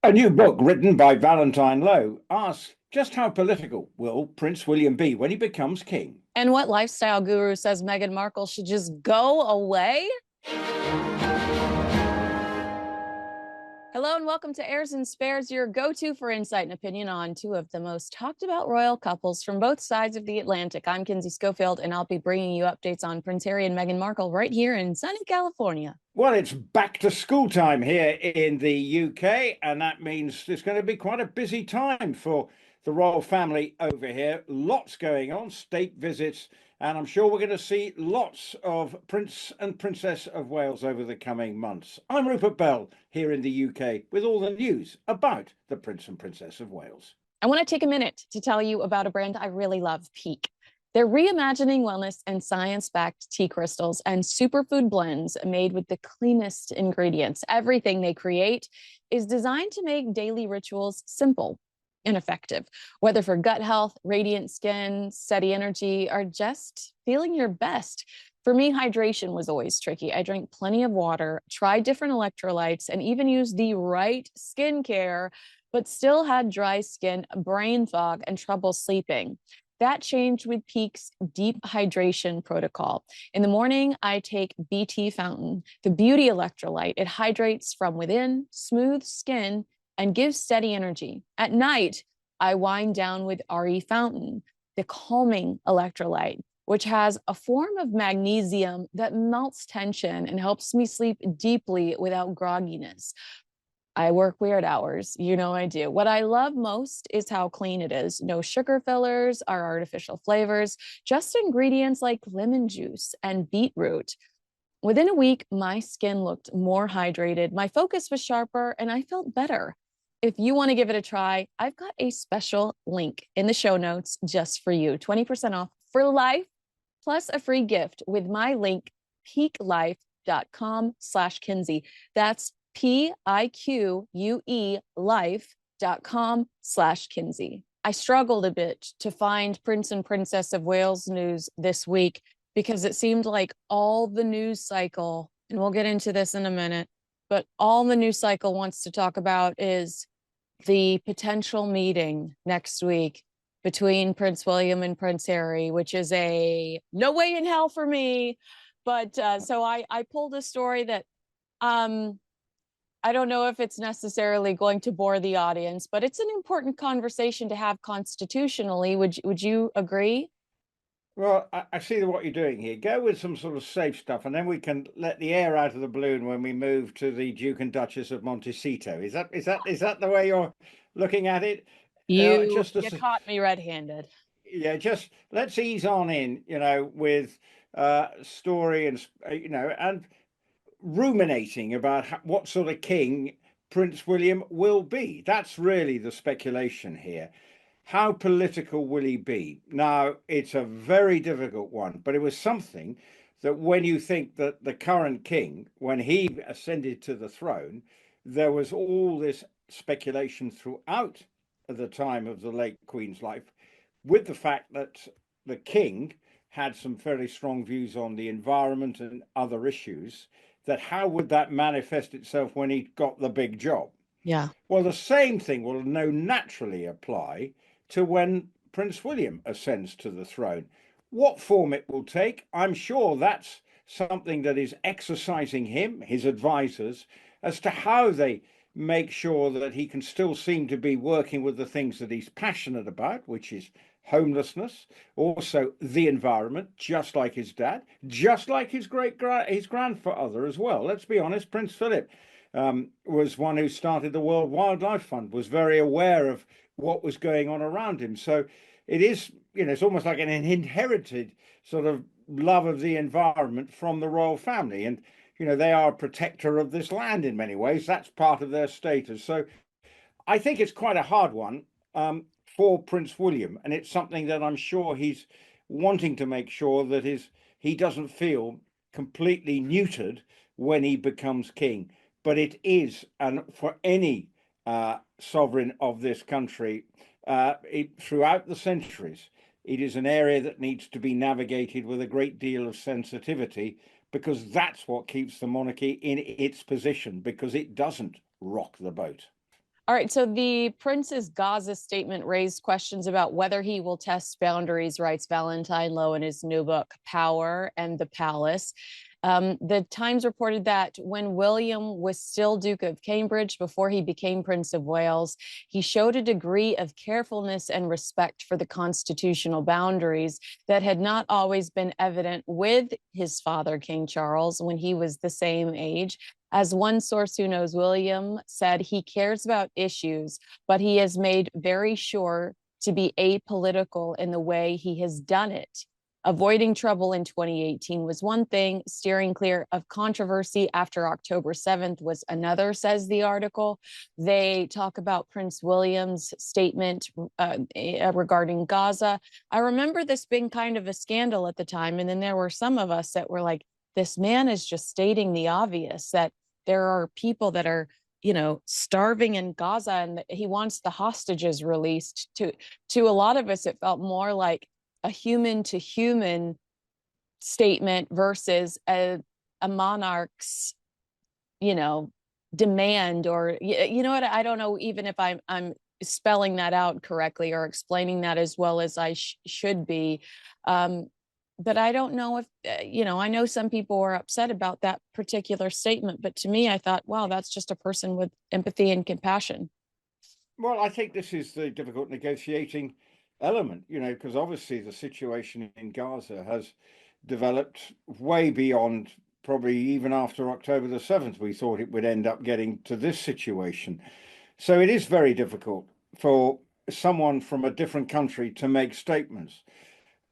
A new book written by Valentine Low asks just how political will Prince William be when he becomes king? And what lifestyle guru says Meghan Markle should just go away? Hello and welcome to Heirs and Spares, your go-to for insight and opinion on two of the most talked about royal couples from both sides of the Atlantic. I'm Kinsey Schofield, and I'll be bringing you updates on Prince Harry and Meghan Markle right here in sunny California. Well, it's back to school time here in the UK, and that means it's going to be quite a busy time for the royal family over here. Lots going on, state visits, and I'm sure we're going to see lots of Prince and Princess of Wales over the coming months. I'm Rupert Bell here in the UK with all the news about the Prince and Princess of Wales. I want to take a minute to tell you about a brand I really love, Peak. They're reimagining wellness and science-backed tea crystals and superfood blends made with the cleanest ingredients. Everything they create is designed to make daily rituals simple and effective, whether for gut health, radiant skin, steady energy, or just feeling your best. For me, hydration was always tricky. I drank plenty of water, tried different electrolytes, and even used the right skincare, but still had dry skin, brain fog, and trouble sleeping. That changed with Peak's deep hydration protocol. In the morning, I take BT Fountain, the beauty electrolyte. It hydrates from within, smooths skin, and gives steady energy. At night, I wind down with RE Fountain, the calming electrolyte, which has a form of magnesium that melts tension and helps me sleep deeply without grogginess. I work weird hours, you know I do. What I love most is how clean it is. No sugar fillers or artificial flavors, just ingredients like lemon juice and beetroot. Within a week, my skin looked more hydrated, my focus was sharper, and I felt better. If you want to give it a try, I've got a special link in the show notes just for you. 20% off for life, plus a free gift with my link, peaklifecom/Kinsey. That's PIQUE life.com/Kinsey. I struggled a bit to find Prince and Princess of Wales news this week because it seemed like all the news cycle, and we'll get into this in a minute, but all the news cycle wants to talk about is the potential meeting next week between Prince William and Prince Harry, which is a no way in hell for me. But so I pulled a story that I don't know if it's necessarily going to bore the audience, but it's an important conversation to have constitutionally. Would you agree? Well, I see what you're doing here. Go with some sort of safe stuff, and then we can let the air out of the balloon when we move to the Duke and Duchess of Montecito. Is that the way you're looking at it? You Just you caught me red-handed. Yeah, just let's ease on in, with story and and ruminating about what sort of king Prince William will be. That's really the speculation here. How political will he be? Now, it's a very difficult one, but it was something that when you think that the current king, when he ascended to the throne, there was all this speculation throughout the time of the late Queen's life, with the fact that the king had some very strong views on the environment and other issues, that how would that manifest itself when he got the big job? Yeah. Well, the same thing will now naturally apply to when Prince William ascends to the throne. What form it will take, I'm sure that's something that is exercising him, his advisors, as to how they make sure that he can still seem to be working with the things that he's passionate about, which is homelessness, also the environment, just like his dad, just like his his grandfather as well. Let's be honest, Prince Philip was one who started the World Wildlife Fund, was very aware of what was going on around him. So it is, it's almost like an inherited sort of love of the environment from the royal family. And, they are a protector of this land in many ways. That's part of their status. So I think it's quite a hard one for Prince William. And it's something that I'm sure he's wanting to make sure that he doesn't feel completely neutered when he becomes king. But it is, and for any sovereign of this country, throughout the centuries, it is an area that needs to be navigated with a great deal of sensitivity, because that's what keeps the monarchy in its position, because it doesn't rock the boat. All right, so the prince's Gaza statement raised questions about whether he will test boundaries, writes Valentine Low in his new book, Power and the Palace. The Times reported that when William was still Duke of Cambridge, before he became Prince of Wales, he showed a degree of carefulness and respect for the constitutional boundaries that had not always been evident with his father, King Charles, when he was the same age. As one source who knows William said, he cares about issues, but he has made very sure to be apolitical in the way he has done it. Avoiding trouble in 2018 was one thing. Steering clear of controversy after October 7th was another, says the article. They talk about Prince William's statement regarding Gaza. I remember this being kind of a scandal at the time. And then there were some of us that were like, this man is just stating the obvious, that there are people that are, starving in Gaza, and he wants the hostages released. To a lot of us, it felt more like a human to human statement versus a monarch's, demand, or you know what? I don't know even if I'm spelling that out correctly or explaining that as well as I should be. But I don't know if, I know some people were upset about that particular statement, but to me, I thought, wow, that's just a person with empathy and compassion. Well, I think this is the difficult negotiating element, because obviously the situation in Gaza has developed way beyond, probably even after October the 7th, we thought it would end up getting to this situation. So it is very difficult for someone from a different country to make statements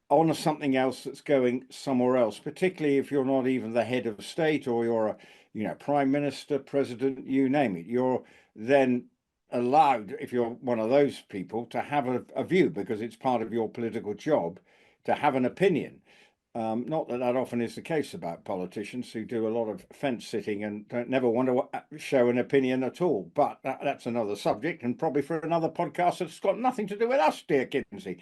on something else that's going somewhere else, particularly if you're not even the head of state, or you're a, prime minister, president, you name it. You're then allowed, if you're one of those people, to have a view, because it's part of your political job to have an opinion. Not that that often is the case about politicians who do a lot of fence sitting and don't never want to show an opinion at all. But that's another subject, and probably for another podcast that's got nothing to do with us, dear Kinsey.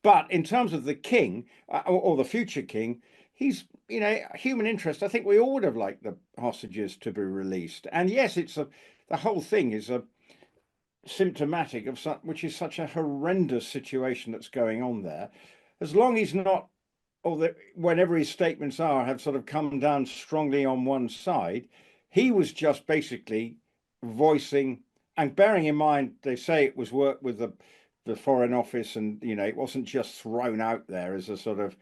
But in terms of the king, or the future king, he's, human interest. I think we all would have liked the hostages to be released. And yes, the whole thing is a symptomatic of which is such a horrendous situation that's going on there. As long as not, or that whenever his statements have sort of come down strongly on one side, he was just basically voicing, and bearing in mind, they say it was work with the Foreign Office, and it wasn't just thrown out there as a sort of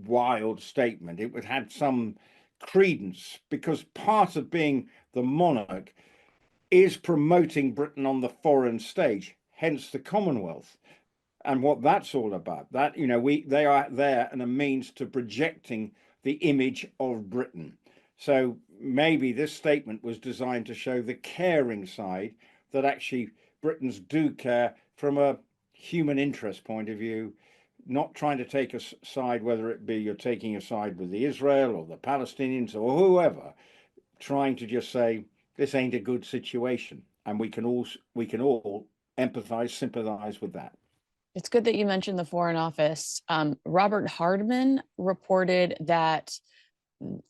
wild statement. It would had some credence, because part of being the monarch is promoting Britain on the foreign stage, hence the Commonwealth. And what that's all about, that they are there and a means to projecting the image of Britain. So maybe this statement was designed to show the caring side, that actually Britons do care from a human interest point of view, not trying to take a side, whether it be you're taking a side with the Israel or the Palestinians or whoever, trying to just say this ain't a good situation, and we can all empathize, sympathize with that. It's good that you mentioned the Foreign Office. Robert Hardman reported that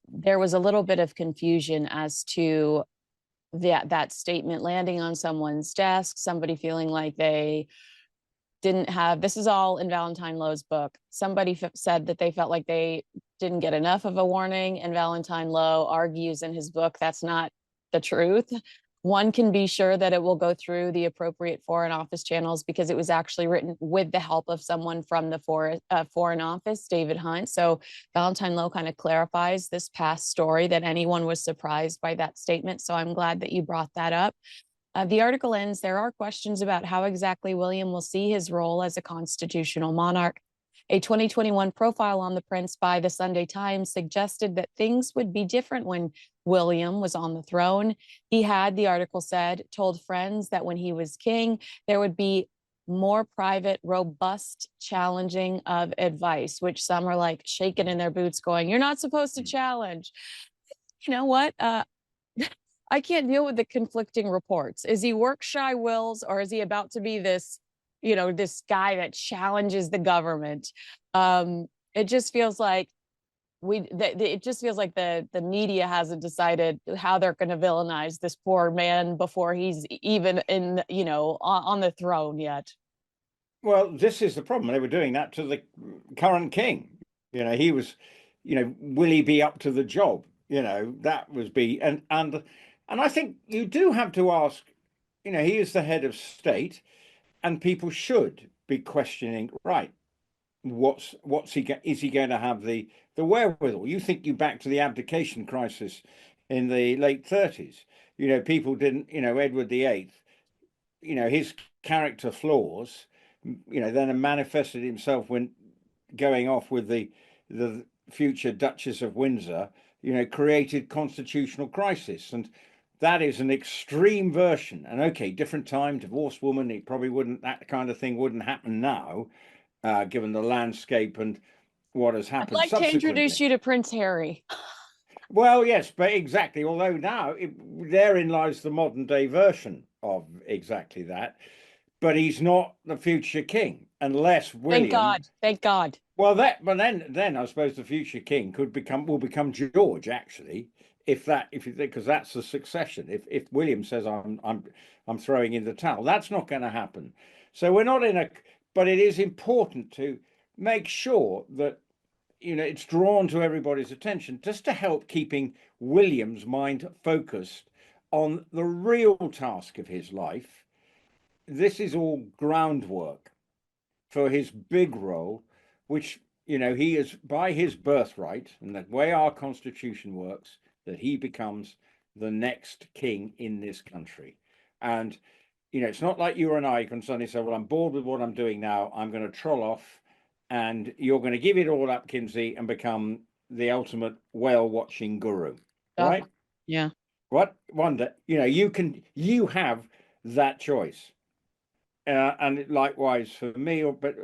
there was a little bit of confusion as to that statement landing on someone's desk, somebody feeling like they didn't have, this is all in Valentine Low's book. Somebody said that they felt like they didn't get enough of a warning, and Valentine Low argues in his book that's not the truth. One can be sure that it will go through the appropriate Foreign Office channels, because it was actually written with the help of someone from the Foreign Office, David Hunt. So Valentine Low kind of clarifies this past story, that anyone was surprised by that statement. So I'm glad that you brought that up. The article ends, there are questions about how exactly William will see his role as a constitutional monarch. A 2021 profile on the prince by the Sunday Times suggested that things would be different when William was on the throne. He had, the article said, told friends that when he was king, there would be more private, robust challenging of advice, which some are like shaking in their boots going, you're not supposed to challenge. You know what? I can't deal with the conflicting reports. Is he work shy Wills, or is he about to be this, this guy that challenges the government? It just feels like it just feels like the media hasn't decided how they're going to villainize this poor man before he's even in, on the throne yet. Well, this is the problem. They were doing that to the current king. He was, will he be up to the job? That was be and I think you do have to ask, he is the head of state, and people should be questioning, right, is he going to have the wherewithal? You think you back to the abdication crisis in the late 30s. People didn't, Edward VIII, his character flaws, then manifested himself when going off with the future Duchess of Windsor, created constitutional crisis. And that is an extreme version. And okay, different time, divorced woman, it probably wouldn't, that kind of thing wouldn't happen now, given the landscape and what has happened. I'd like to introduce you to Prince Harry. Well, yes, but exactly. Although now therein lies the modern day version of exactly that. But he's not the future king unless William. Thank God. Thank God. Well, but then I suppose the future king will become George, actually, because that's the succession. If William says I'm throwing in the towel, that's not going to happen. So we're not but it is important to make sure that it's drawn to everybody's attention, just to help keeping William's mind focused on the real task of his life. This is all groundwork for his big role, which, he is by his birthright, and the way our constitution works, that he becomes the next king in this country. And, it's not like you and I can suddenly say, well, I'm bored with what I'm doing now, I'm going to troll off, and you're going to give it all up, Kinsey, and become the whale watching guru, right? Yeah. What wonder, you have that choice. And likewise for me, but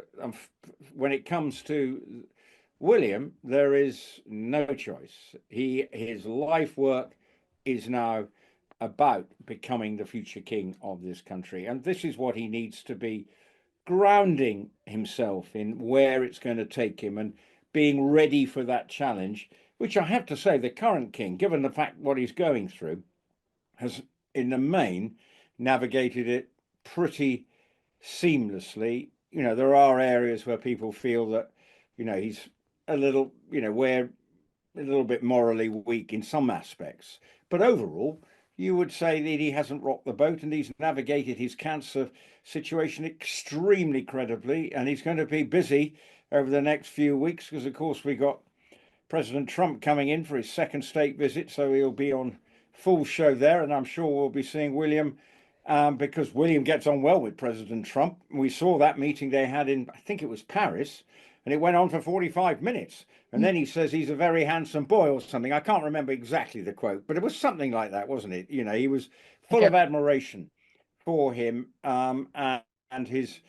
when it comes to William, there is no choice. His life work is now about becoming the future king of this country. And this is what he needs to be grounding himself in, where it's going to take him, and being ready for that challenge, which I have to say, the current king, given the fact what he's going through, has in the main navigated it pretty seamlessly. There are areas where people feel that, he's a little, we're a little bit morally weak in some aspects. But overall, you would say that he hasn't rocked the boat, and he's navigated his cancer situation extremely credibly. And he's going to be busy over the next few weeks because, of course, we got President Trump coming in for his second state visit. So he'll be on full show there. And I'm sure we'll be seeing William, because William gets on well with President Trump. We saw that meeting they had in, I think it was Paris, and it went on for 45 minutes. And then he says he's a very handsome boy or something. I can't remember exactly the quote, but it was something like that, wasn't it? He was full of admiration for him, and his,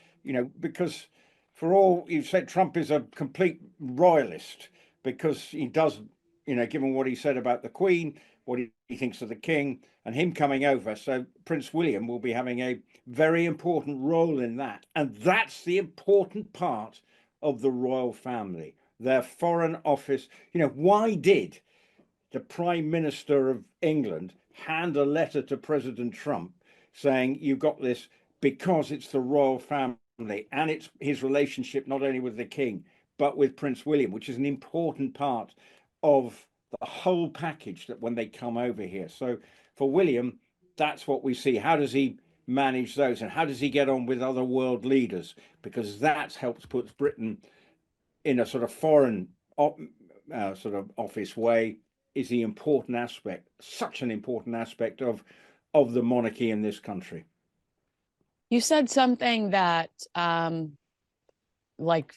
because for all you've said, Trump is a complete royalist, because he does, given what he said about the Queen, what he thinks of the king, and him coming over. So Prince William will be having a very important role in that. And that's the important part of the royal family, their foreign office. Why did the Prime Minister of England hand a letter to President Trump saying, you've got this? Because it's the royal family, and it's his relationship not only with the king, but with Prince William, which is an important part of the whole package that when they come over here. So for William, that's what we see. How does he manage those, and how does he get on with other world leaders? Because that helps put Britain in a sort of foreign sort of office way, is the important aspect, such an important aspect of the monarchy in this country. You said something that like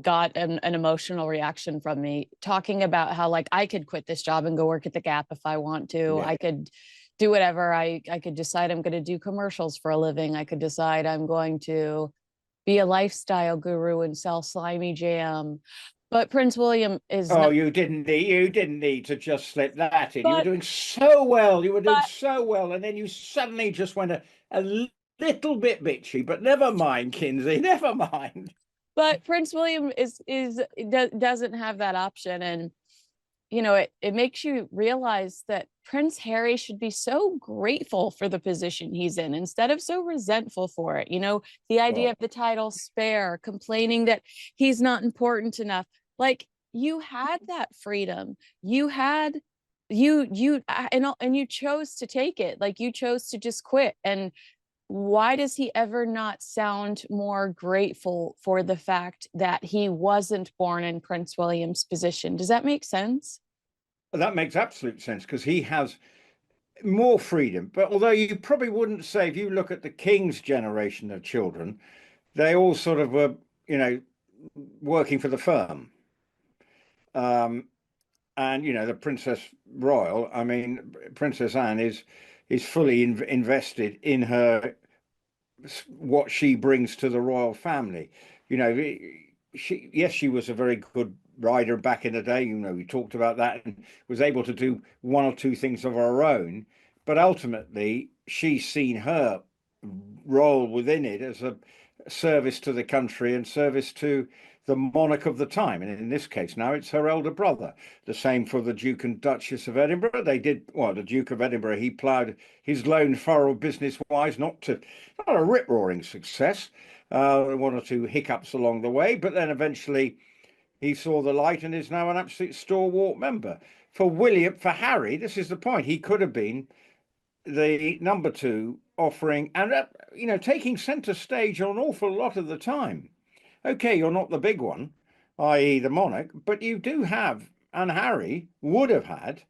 got an emotional reaction from me, talking about how, like, I could quit this job and go work at the Gap if I want to. Yeah. I could do whatever. I could decide I'm going to do commercials for a living. I could decide I'm going to be a lifestyle guru and sell slimy jam. But Prince William is you didn't need to just slip that in. You were doing so well. And then you suddenly just went a little bit bitchy. But never mind, Kinsey, never mind. But Prince William doesn't have that option, and it makes you realize that Prince Harry should be so grateful for the position he's in instead of so resentful for it. The idea Well, of the title spare, complaining that he's not important enough. Like, you had that freedom. You had and you chose to take it. Like, you chose to just quit. And why does he ever not sound more grateful for the fact that he wasn't born in Prince William's position? Does that make sense? that makes absolute sense because he has more freedom. But although you probably wouldn't say, if you look at the king's generation of children, they all sort of were, you know, working for the firm. Um, and the Princess Royal, I mean, Princess Anne is fully invested in her, what she brings to the royal family. You know, she was a very good rider back in the day. We talked about that, and was able to do one or two things of her own. But ultimately, she's seen her role within it as a service to the country and service to the monarch of the time. And in this case, now it's her elder brother. The same for the Duke and Duchess of Edinburgh. They did, well, the Duke of Edinburgh, he ploughed his lone furrow business wise, not a rip roaring success, one or two hiccups along the way, but then eventually he saw the light and is now an absolute stalwart member. For Harry, this is the point. He could have been the number two, offering and taking centre stage an awful lot of the time. Okay, you're not the big one, i.e. the monarch, but you do have, and Harry would have had,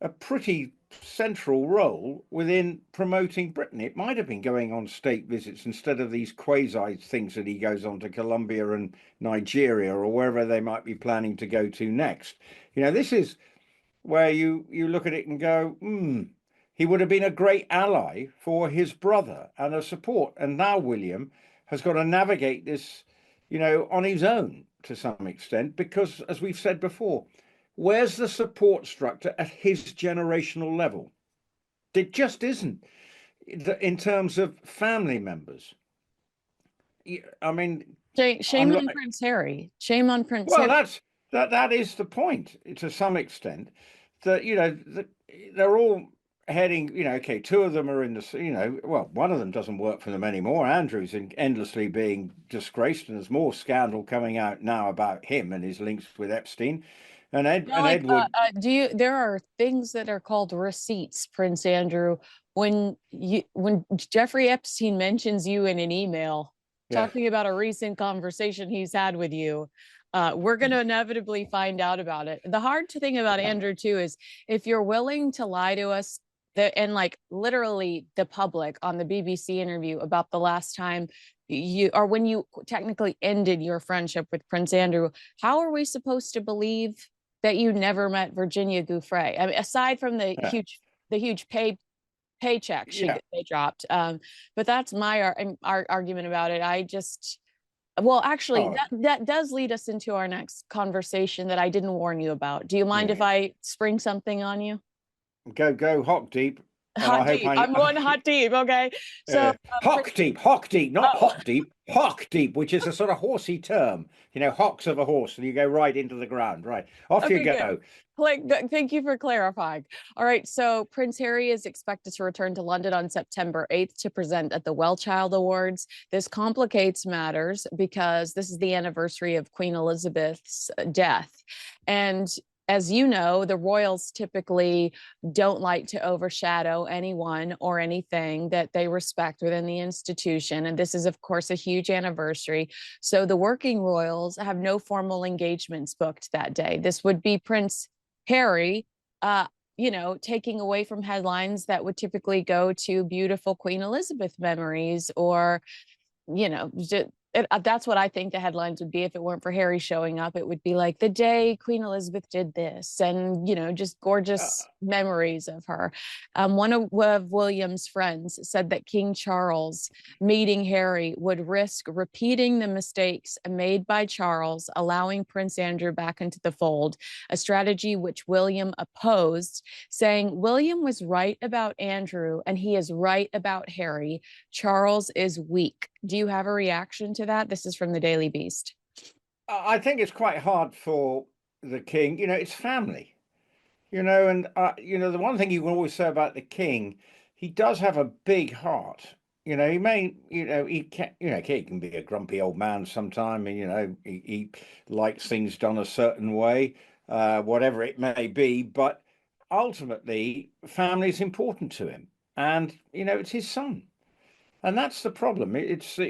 a pretty central role within promoting Britain. It might have been going on state visits instead of these quasi things that he goes on to Colombia and Nigeria or wherever they might be planning to go to next. This is where you look at it and go, he would have been a great ally for his brother and a support. And now William has got to navigate this, on his own to some extent, because as we've said before, where's the support structure at his generational level? It just isn't in terms of family members. I mean, Shame on Prince Harry. Shame on Prince well, Harry. that is the point to some extent, that they're all heading, okay, two of them are in the, well, one of them doesn't work for them anymore. Andrew's endlessly being disgraced, and there's more scandal coming out now about him and his links with Epstein. And Edward. There are things that are called receipts, Prince Andrew. When Jeffrey Epstein mentions you in an email, Yeah. talking about a recent conversation he's had with you, we're going to inevitably find out about it. The hard thing about Andrew too is, if you're willing to lie to us, and like literally the public on the BBC interview about the last time when you technically ended your friendship with Prince Andrew, how are we supposed to believe that you never met Virginia Giuffre? I mean, aside from the huge paycheck they dropped. But that's my argument about it. Actually, that does lead us into our next conversation that I didn't warn you about. Do you mind if I spring something on you? Go hot deep. Hot deep. I'm going hot deep. Okay. So hock deep, not hot deep, hock deep, which is a sort of horsey term. Hocks of a horse, and you go right into the ground. Right. Off you go. Thank you for clarifying. All right. So Prince Harry is expected to return to London on September 8th to present at the Well Child Awards. This complicates matters because this is the anniversary of Queen Elizabeth's death. And as you know, the royals typically don't like to overshadow anyone or anything that they respect within the institution. And this is, of course, a huge anniversary. So the working royals have no formal engagements booked that day. This would be Prince Harry, taking away from headlines that would typically go to beautiful Queen Elizabeth memories, or, that's what I think the headlines would be if it weren't for Harry showing up. It would be like the day Queen Elizabeth did this, and just gorgeous memories of her. One of William's friends said that King Charles meeting Harry would risk repeating the mistakes made by Charles, allowing Prince Andrew back into the fold, a strategy which William opposed, saying William was right about Andrew and he is right about Harry. Charles is weak. Do you have a reaction to that? This is from the Daily Beast. I think it's quite hard for the king. It's family. And the one thing you can always say about the king, he does have a big heart. He may, he can, he can be a grumpy old man sometime, and he likes things done a certain way, whatever it may be. But ultimately, family is important to him, and it's his son. And that's the problem. He's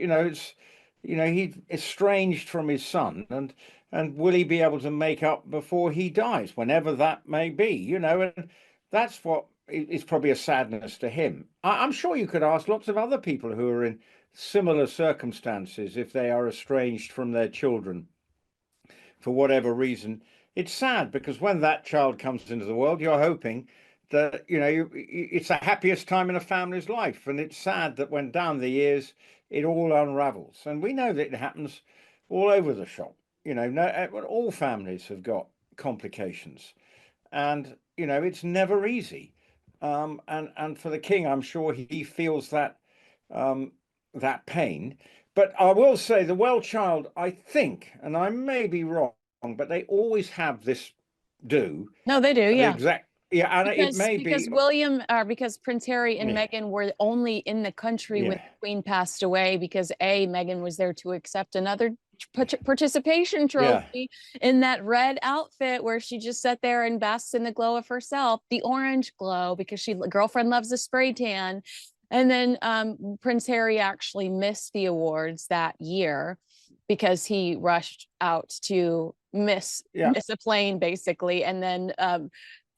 estranged from his son, and will he be able to make up before he dies, whenever that may be? And that's what is probably a sadness to him. I'm sure you could ask lots of other people who are in similar circumstances if they are estranged from their children for whatever reason. It's sad because when that child comes into the world, you're hoping that it's the happiest time in a family's life, and it's sad that when down the years it all unravels. And we know that it happens all over the shop. All families have got complications, and it's never easy. And for the king, I'm sure he feels um, that pain. But I will say the well child, I think, and I may be wrong, but they always have this do No, they do, the yeah. exact, yeah, and it Because may because be, William because Prince Harry and yeah, Meghan were only in the country when yeah, the Queen passed away because Meghan was there to accept another participation yeah, trophy in that red outfit where she just sat there and basks in the glow of herself, the orange glow, because she girlfriend loves a spray tan. And then Prince Harry actually missed the awards that year because he rushed out to yeah. miss a plane basically, and then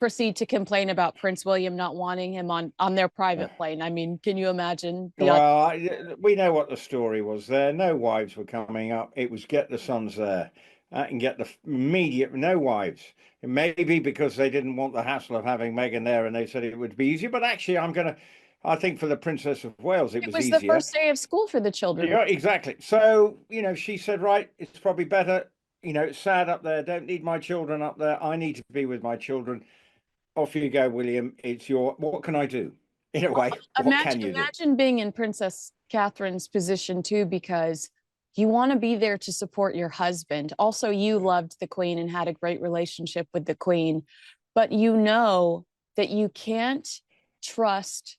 proceed to complain about Prince William not wanting him on their private plane. I mean, can you imagine the Well, we know what the story was there. No wives were coming up. It was get the sons there and get the immediate, no wives. It may be because they didn't want the hassle of having Meghan there and they said it would be easier. But actually, I think for the Princess of Wales, it it was was the easier. first day of school for the children. Yeah, exactly. So, she said, right, it's probably better. It's sad up there. Don't need my children up there. I need to be with my children. Off you go, William. What can I do? In a way, what can you do? Imagine being in Princess Catherine's position too, because you want to be there to support your husband. Also, you loved the Queen and had a great relationship with the Queen, but you know that you can't trust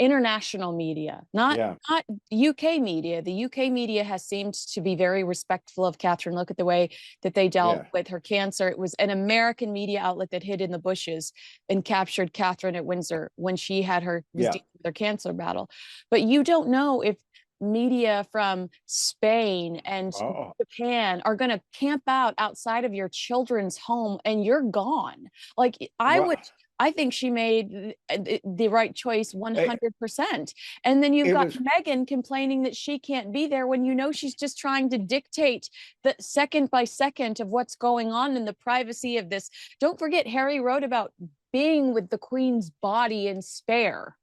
international media, Yeah, not UK media. The UK media has seemed to be very respectful of Catherine. Look at the way that they dealt yeah, with her cancer. It was an American media outlet that hid in the bushes and captured Catherine at Windsor when she was yeah. dealing with her cancer battle. But you don't know if media from Spain and Oh, Japan are going to camp out outside of your children's home and you're gone. Like well, I think she made the right choice it, 100%. And then you've it got was, Meghan complaining that she can't be there when you know she's just trying to dictate the second by second of what's going on in the privacy of this. Don't forget, Harry wrote about being with the Queen's body in Spare.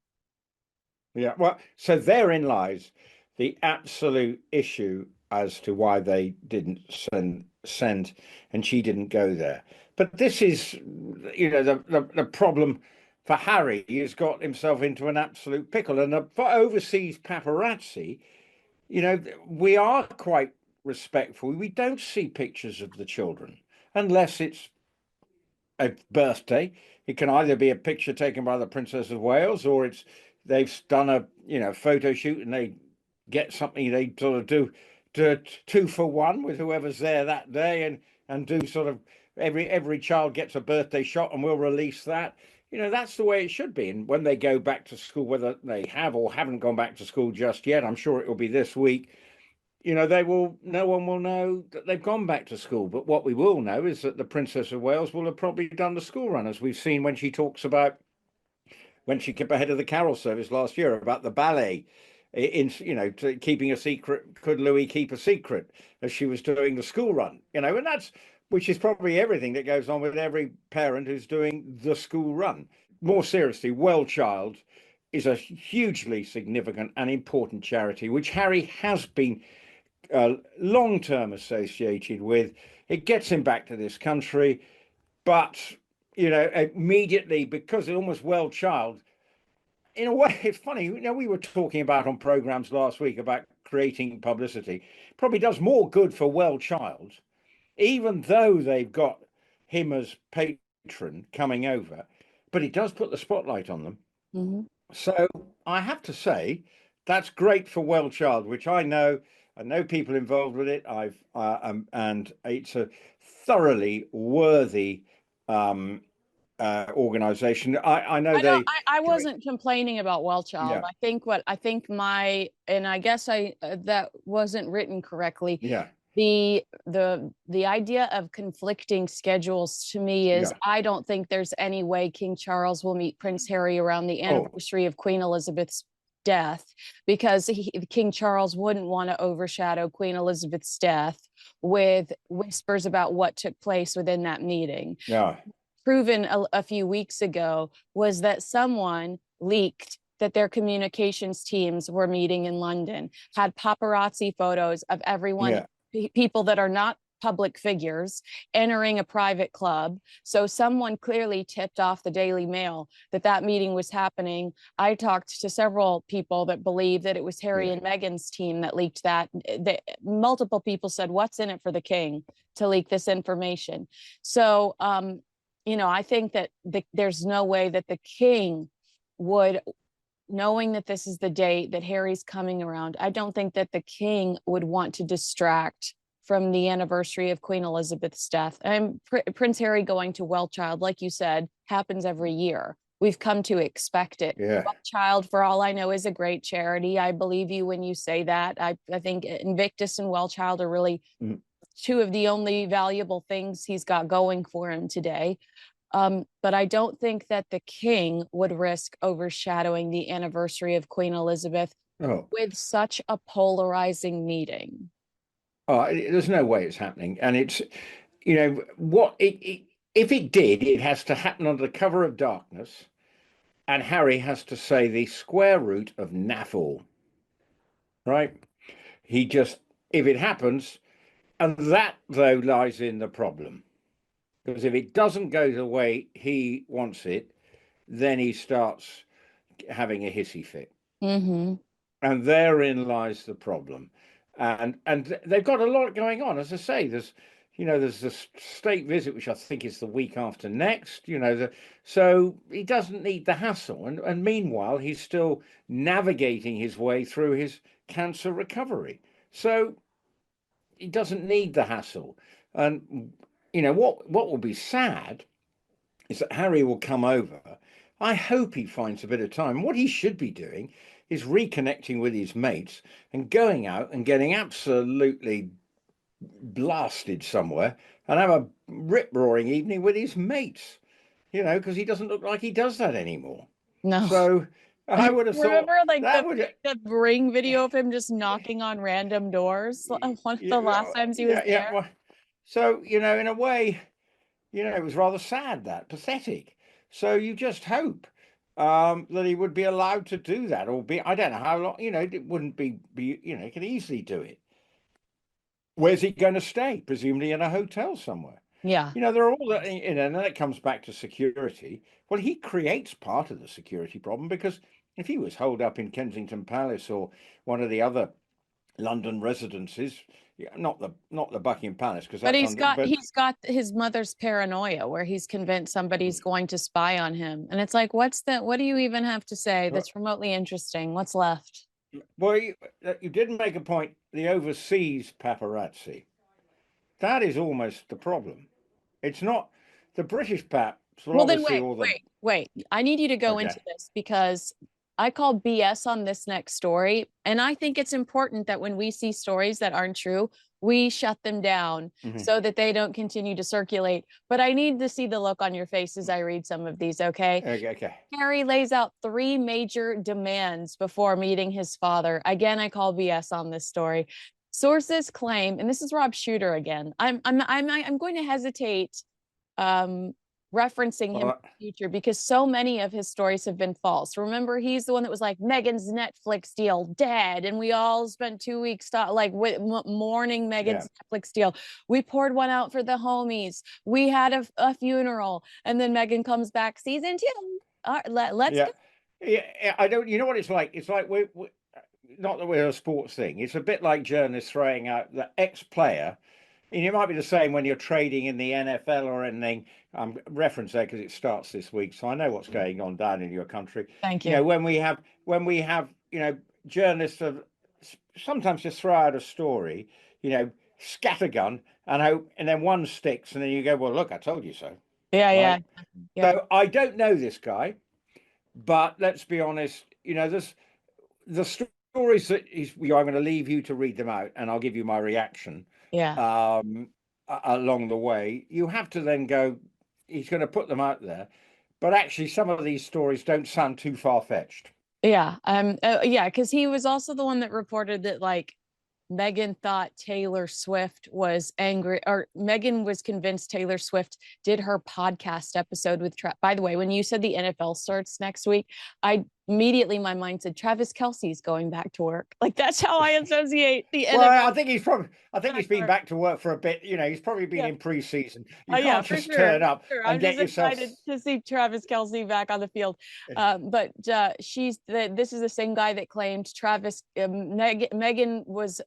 yeah. Well, so therein lies the absolute issue as to why they didn't send, and she didn't go there. But this is, the problem for Harry. He's got himself into an absolute pickle, and for overseas paparazzi, we are quite respectful. We don't see pictures of the children unless it's a birthday. It can either be a picture taken by the Princess of Wales, or they've done a photo shoot and they get something they sort of do two for one with whoever's there that day, and do sort of every child gets a birthday shot, and we'll release that. That's the way it should be. And when they go back to school, whether they have or haven't gone back to school just yet, I'm sure it will be this week. No one will know that they've gone back to school. But what we will know is that the Princess of Wales will have probably done the school run, as we've seen when she talks about when she kept ahead of the carol service last year about the ballet. Keeping a secret. Could Louis keep a secret as she was doing the school run? And that's which is probably everything that goes on with every parent who's doing the school run. More seriously, Well Child is a hugely significant and important charity, which Harry has been long term associated with. It gets him back to this country, but immediately, because it almost Well Child, in a way, it's funny. We were talking about on programs last week about creating publicity. Probably does more good for Well Child, even though they've got him as patron matron coming over, but it does put the spotlight on them. Mm-hmm. So I have to say that's great for Well Child, which I know people involved with it. And it's a thoroughly worthy um, organization. I know I don't. they, I wasn't complaining about Well Child. yeah, I think my, and I guess that wasn't written correctly. yeah, The idea of conflicting schedules to me is yeah. I don't think there's any way King Charles will meet Prince Harry around the Oh, anniversary of Queen Elizabeth's death, because King Charles wouldn't want to overshadow Queen Elizabeth's death with whispers about what took place within that meeting. yeah, Proven a few weeks ago was that someone leaked that their communications teams were meeting in London, had paparazzi photos of everyone, yeah, people that are not public figures, entering a private club. So someone clearly tipped off the Daily Mail that that meeting was happening. I talked to several people that believe that it was Harry yeah. and Meghan's team that leaked that. Multiple people said, "What's in it for the king to leak this information?" So, I think that there's no way that the king would, knowing that this is the date that Harry's coming around, I don't think that the king would want to distract from the anniversary of Queen Elizabeth's death. And Prince Harry going to Well Child, like you said, happens every year. We've come to expect it. Yeah. Well Child, for all I know, is a great charity. I believe you when you say that. I think Invictus and Well Child are really two of the only valuable things he's got going for him today. But I don't think that the king would risk overshadowing the anniversary of Queen Elizabeth Oh, with such a polarizing meeting. there's no way it's happening. And it's, what if it did, it has to happen under the cover of darkness. And Harry has to say the square root of naffle, right? He just, if it happens, and that, though, lies in the problem. Because if it doesn't go the way he wants it, then he starts having a hissy fit. Mm-hmm. And therein lies the problem. And they've got a lot going on. As I say, there's the state visit, which I think is the week after next, so he doesn't need the hassle. And meanwhile, he's still navigating his way through his cancer recovery. So he doesn't need the hassle. And what will be sad is that Harry will come over. I hope he finds a bit of time. What he should be doing is reconnecting with his mates and going out and getting absolutely blasted somewhere and have a rip roaring evening with his mates, because he doesn't look like he does that anymore. No. So I would have thought Remember, like that would, the Ring video of him just knocking on random doors one of the last times he was there? Well, so, in a way, it was rather sad, that pathetic. So you just hope that he would be allowed to do that, or be, I don't know how long, it wouldn't be, he could easily do it. Where's he going to stay? Presumably in a hotel somewhere. Yeah. There are all that, and then it comes back to security. Well, he creates part of the security problem, because if he was holed up in Kensington Palace or one of the other London residences, not the Buckingham Palace, because But that's he's got his mother's paranoia where he's convinced somebody's going to spy on him. And it's like, what do you even have to say that's remotely interesting? What's left? Well, you didn't make a point. The overseas paparazzi. That is almost the problem. It's not the British paps. Well, then Obviously all the wait. I need you to go okay. into this, because I call BS on this next story. And I think it's important that when we see stories that aren't true, we shut them down so that they don't continue to circulate. But I need to see the look on your face as I read some of these, okay? Okay. Harry lays out 3 major demands before meeting his father. Again, I call BS on this story. Sources claim, and this is Rob Shooter again. I'm going to hesitate referencing him in the future, because so many of his stories have been false. Remember, he's the one that was like, Meghan's Netflix deal dead, and we all spent 2 weeks mourning Meghan's Netflix deal. We poured one out for the homies. We had a funeral, and then Meghan comes back season 2. All right, let's go. Yeah, I don't. You know what it's like? It's like we not that we're a sports thing. It's a bit like journalists throwing out the ex-player And it might be the same when you're trading in the NFL or anything. I'm reference there because it starts this week, so I know what's going on down in your country. Thank You you. know, when we have journalists of sometimes just throw out a story, scattergun and hope, and then one sticks, and then you go, well, look, I told you so, Yeah, yeah, right? yeah, So I don't know this guy, but let's be honest, there's the stories that I'm going to leave you to read them out, and I'll give you my reaction yeah. um, along the way. You have to then go, he's going to put them out there, but actually, some of these stories don't sound too far fetched. Yeah. Yeah, because he was also the one that reported that like Meghan thought Taylor Swift was angry, or Meghan was convinced Taylor Swift did her podcast episode with By the way, when you said the NFL starts next week, I immediately my mind said Travis Kelce's going back to work. Like that's how I associate the Well, NFL. I think he's been back to work for a bit. He's probably been Yeah. in pre-season. Oh You yeah, can't for just sure. turn up Sure. and I'm get just yourself. excited to see Travis Kelce back on the field. But this is the same guy that claimed Meghan was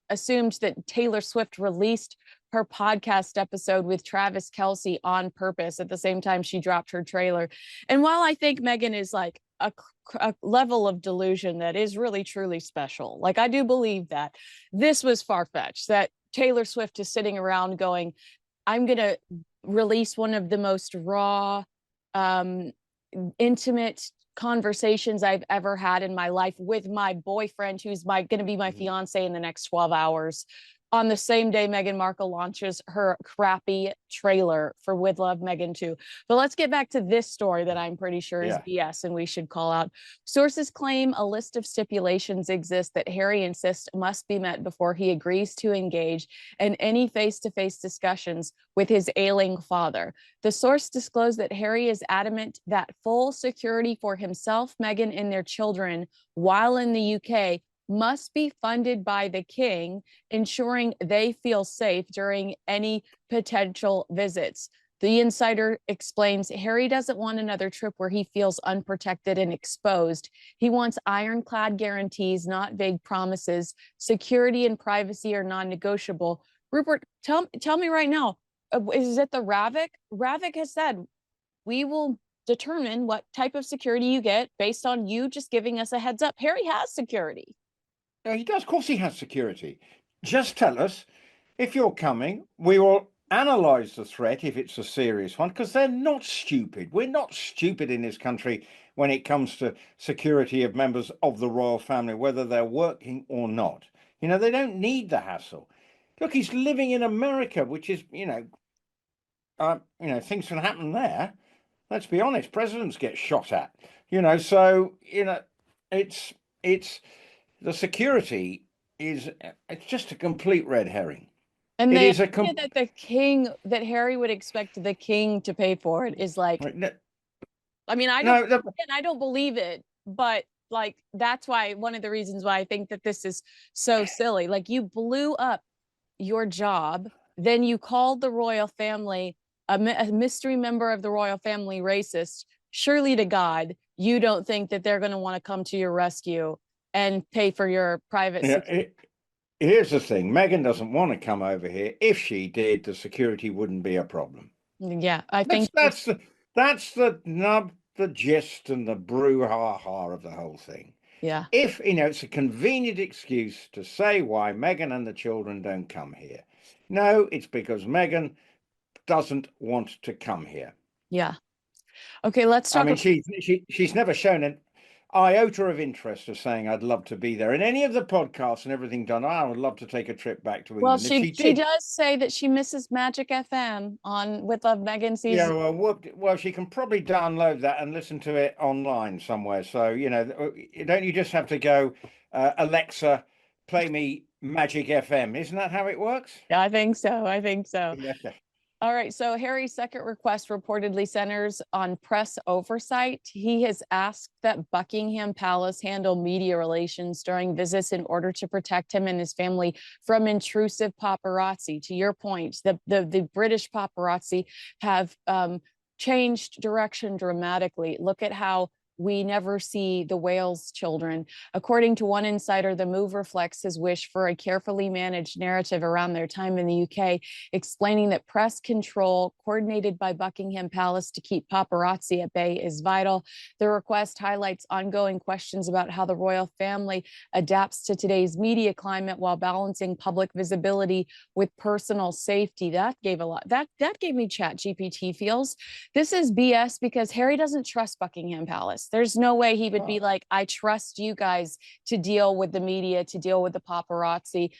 assumed that Taylor Swift released her podcast episode with Travis Kelce on purpose at the same time she dropped her trailer. And while I think Meghan is like a level of delusion that is really truly special, like I do believe that this was far-fetched, that Taylor Swift is sitting around going, I'm going to release one of the most raw, intimate conversations I've ever had in my life with my boyfriend, who's going to be my fiance in the next 12 hours, on the same day Meghan Markle launches her crappy trailer for With Love, Meghan 2. But let's get back to this story that I'm pretty sure is BS and we should call out. Sources claim a list of stipulations exists that Harry insists must be met before he agrees to engage in any face-to-face discussions with his ailing father. The source disclosed that Harry is adamant that full security for himself, Meghan, and their children while in the UK must be funded by the king, ensuring they feel safe during any potential visits. The insider explains Harry doesn't want another trip where he feels unprotected and exposed. He wants ironclad guarantees, not vague promises. Security and privacy are non-negotiable. Rupert, tell me right now, is it the Ravik? Ravik has said, we will determine what type of security you get based on you just giving us a heads up. Harry has security. Yeah, he does. Of course, he has security. Just tell us if you're coming. We will analyze the threat if it's a serious one, because they're not stupid. We're not stupid in this country when it comes to security of members of the royal family, whether they're working or not. They don't need the hassle. Look, he's living in America, which is, things can happen there. Let's be honest, presidents get shot at. So it's the security it's just a complete red herring. And It the is a idea that Harry would expect the king to pay for it is like, I mean, I don't believe it, but like that's why one of the reasons why I think that this is so silly. Like you blew up your job, then you called the royal family a mystery member of the royal family racist. Surely to God, you don't think that they're going to want to come to your rescue and pay for your private security. Here's the thing. Meghan doesn't want to come over here. If she did, the security wouldn't be a problem. Yeah, I think that's the nub, the gist, and the brouhaha of the whole thing. Yeah. If it's a convenient excuse to say why Meghan and the children don't come here. No, it's because Meghan doesn't want to come here. Yeah. Okay, let's talk. I mean, she's never shown an iota of interest of saying I'd love to be there. In any of the podcasts and everything done, I would love to take a trip back to England. Well, If she does say that she misses Magic FM on With Love, Meghan season. Yeah, well, she can probably download that and listen to it online somewhere. So don't you just have to go, Alexa, play me Magic FM? Isn't that how it works? Yeah, I think so. Yeah. All right. So Harry's second request reportedly centers on press oversight. He has asked that Buckingham Palace handle media relations during visits in order to protect him and his family from intrusive paparazzi. To your point, the British paparazzi have changed direction dramatically. Look at how we never see the Wales children. According to one insider, the move reflects his wish for a carefully managed narrative around their time in the UK, explaining that press control coordinated by Buckingham Palace to keep paparazzi at bay is vital. The request highlights ongoing questions about how the royal family adapts to today's media climate while balancing public visibility with personal safety. That gave a lot. That gave me chat GPT feels. This is BS because Harry doesn't trust Buckingham Palace. There's no way he would be like, I trust you guys to deal with the media, to deal with the paparazzi.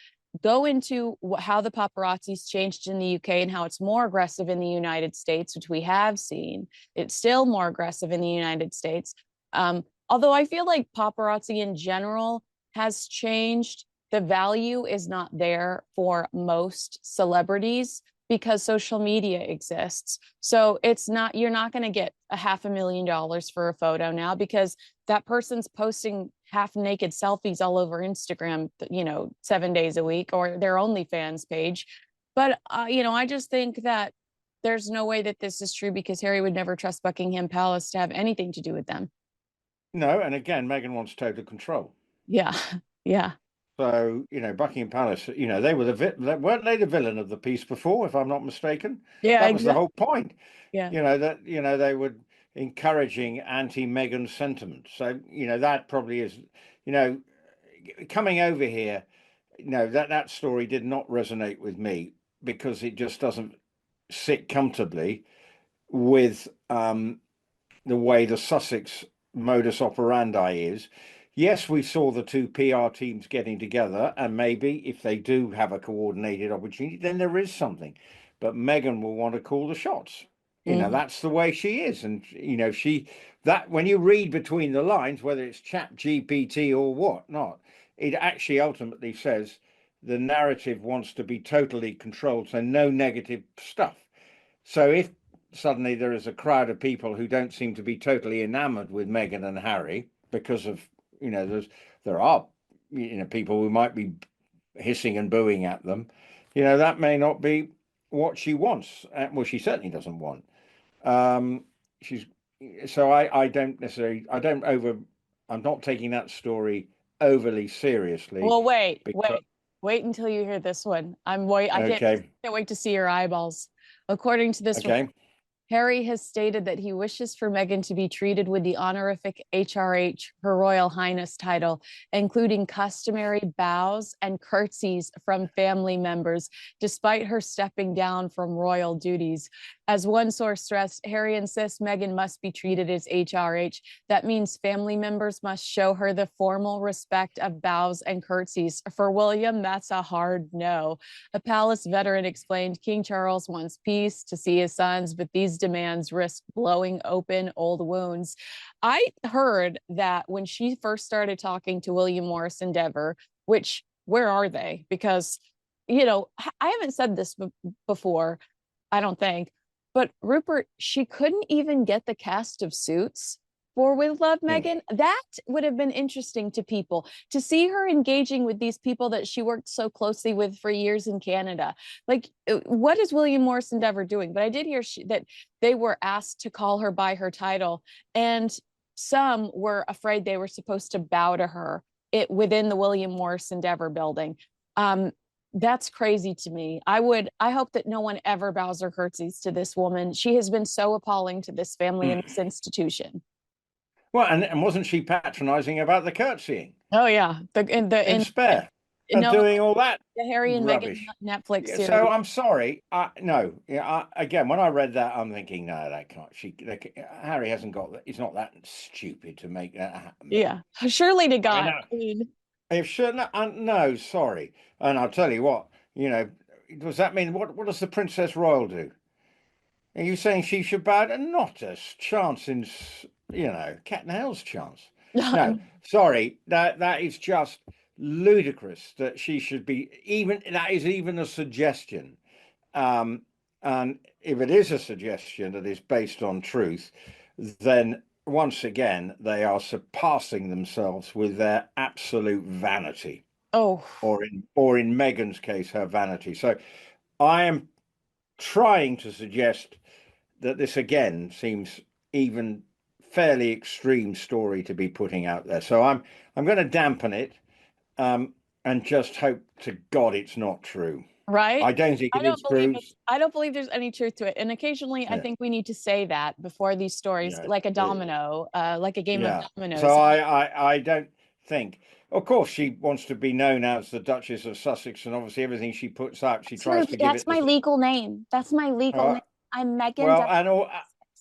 Go into how the paparazzi's changed in the UK and how it's more aggressive in the United States, which we have seen. It's still more aggressive in the United States. Although I feel like paparazzi in general has changed. The value is not there for most celebrities because social media exists. So it's not, you're not going to get $500,000 for a photo now because that person's posting half naked selfies all over Instagram, 7 days a week, or their OnlyFans page. But, I just think that there's no way that this is true because Harry would never trust Buckingham Palace to have anything to do with them. No, and again, Meghan wants total control. Yeah, yeah. So, Buckingham Palace, they were weren't they the villain of the piece before, if I'm not mistaken? Yeah, That was the whole point. Yeah. They were encouraging anti-Meghan sentiment. So, that probably is, coming over here, that story did not resonate with me because it just doesn't sit comfortably with the way the Sussex modus operandi is. Yes, we saw the two PR teams getting together, and maybe if they do have a coordinated opportunity, then there is something. But Meghan will want to call the shots. That's the way she is. And, that when you read between the lines, whether it's Chat GPT or what not, it actually ultimately says the narrative wants to be totally controlled. So no negative stuff. So if suddenly there is a crowd of people who don't seem to be totally enamored with Meghan and Harry because of, there are, people who might be hissing and booing at them, that may not be what she wants. Well, she certainly doesn't want. She's so I don't necessarily, I'm not taking that story overly seriously. Well, wait until you hear this one. I can't wait to see your eyeballs. According to this one, Harry has stated that he wishes for Meghan to be treated with the honorific HRH, Her Royal Highness title, including customary bows and curtsies from family members, despite her stepping down from royal duties. As one source stressed, Harry insists Meghan must be treated as HRH. That means family members must show her the formal respect of bows and curtsies. For William, that's a hard no. A palace veteran explained King Charles wants peace to see his sons, but these demands risk blowing open old wounds. I heard that when she first started talking to William Morris Endeavor, which, where are they? Because, I haven't said this before, I don't think, but Rupert, she couldn't even get the cast of Suits for With Love, Meghan. That would have been interesting to people to see her engaging with these people that she worked so closely with for years in Canada. Like, what is William Morris Endeavor doing? But I did hear that they were asked to call her by her title, and some were afraid they were supposed to bow to her within the William Morris Endeavor building. That's crazy to me. I hope that no one ever bows or curtsies to this woman. She has been so appalling to this family and this institution. Well, and wasn't she patronizing about the curtsying? Oh yeah, in Spare and doing all that the Harry and rubbish. Meghan Netflix series. So I'm sorry, again, when I read that, I'm thinking, no, that can't. Harry hasn't got that. He's not that stupid to make that happen. Yeah, surely to God. If sure, no, sorry, and I'll tell you what. Does that mean what does the Princess Royal do? Are you saying she should bow? Not a chance in, cat and hell's chance. No, sorry, that is just ludicrous that she should be that is even a suggestion. And if it is a suggestion that is based on truth, then once again they are surpassing themselves with their absolute vanity. Oh, or in Meghan's case, her vanity. So I am trying to suggest that this again seems even fairly extreme story to be putting out there. So I'm going to dampen it, um, and just hope to God it's not true. Right? I don't think I it don't is believe true. it's, I don't believe there's any truth to it. And occasionally I Yeah, think we need to say that before these stories, yeah, like a domino, like a game of yeah. So dominoes. I don't think. Of course, she wants to be known as the Duchess of Sussex, and obviously everything she puts out, she tries to give That's it my the. legal name. That's my legal Uh, name. I'm Megan well, Duchess.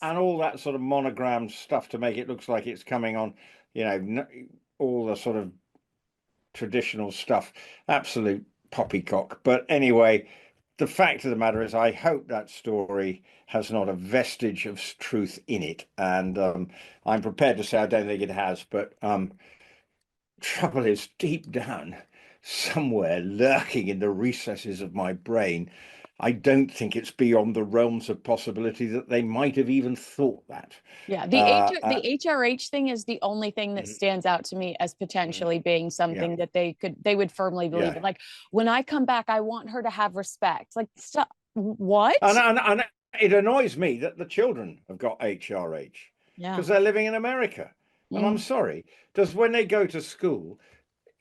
and all that sort of monogram stuff to make it looks like it's coming on, all the sort of traditional stuff. Absolute poppycock. But anyway, the fact of the matter is, I hope that story has not a vestige of truth in it, and I'm prepared to say I don't think it has. But trouble is, deep down, somewhere lurking in the recesses of my brain, I don't think it's beyond the realms of possibility that they might have even thought that. Yeah, Uh, the uh, HRH thing is the only thing that mhm, stands out to me as mhm. potentially being Yeah, something that they would firmly believe yeah. in. Like, when I come back, I want her to have respect. Like, stop. What? And it annoys me that the children have got HRH Yeah. because they're living in America. And I'm Mm. sorry, does when they go to school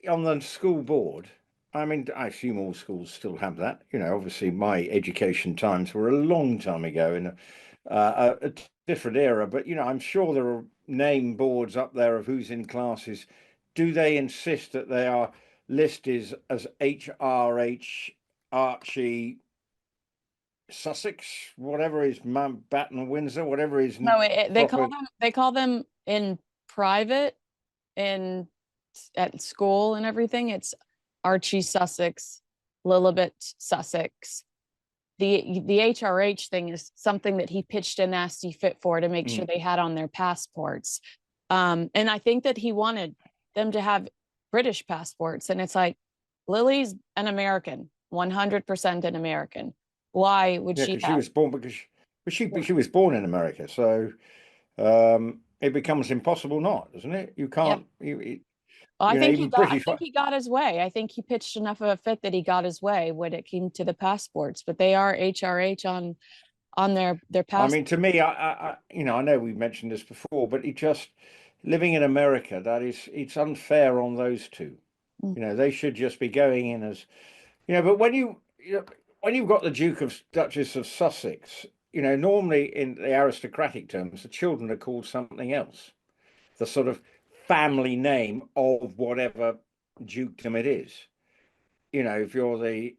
on the school board, I mean, I assume all schools still have that. Obviously, my education times were a long time ago in a different era, but I'm sure there are name boards up there of who's in classes. Do they insist that they are listed as HRH, Archie, Sussex, whatever is Mountbatten, Windsor, whatever is No, proper? they call them in private in at school and everything. It's Archie Sussex, Lilibet Sussex. The HRH thing is something that he pitched a nasty fit for to make sure Mm. they had on their passports. And I think that he wanted them to have British passports. And it's like, Lily's an American, 100% an American. Why would Yeah, she because she have? was born because she was born in America, so it becomes impossible not, doesn't it? You Yeah. can't, even I British. think he got his way. I think he pitched enough of a fit that he got his way when it came to the passports, but they are HRH on their I pass. mean, to me, I know we mentioned this before, but it just living in America, it's unfair on those two. Mm. They should just be going in as, but when you've got the Duke of Duchess of Sussex, normally in the aristocratic terms, the children are called something else, the sort of family name of whatever dukedom it is. If you're the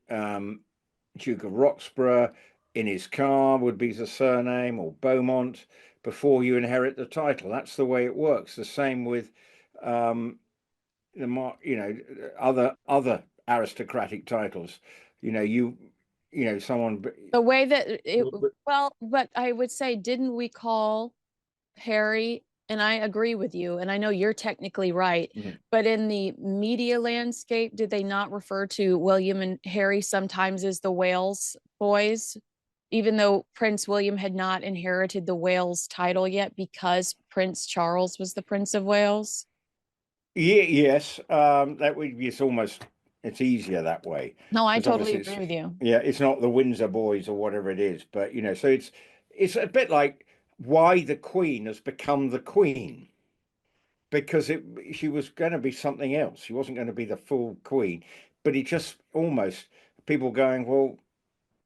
Duke of Roxburgh, in his car would be the surname, or Beaumont, before you inherit the title. That's the way it works. The same with um, other aristocratic titles. Someone. The way that it, well, but I would say, didn't we call Harry, and I agree with you, and I know you're technically right, Mhm. but in the media landscape, did they not refer to William and Harry sometimes as the Wales boys, even though Prince William had not inherited the Wales title yet because Prince Charles was the Prince of Wales? Yeah, yes, that would be. It's easier that way No, I because totally obviously agree with you. it's not the Windsor boys or whatever it is, but so it's a bit like why the Queen has become the Queen, because she was going to be something else. She wasn't going to be the full Queen, but it just almost people going, well,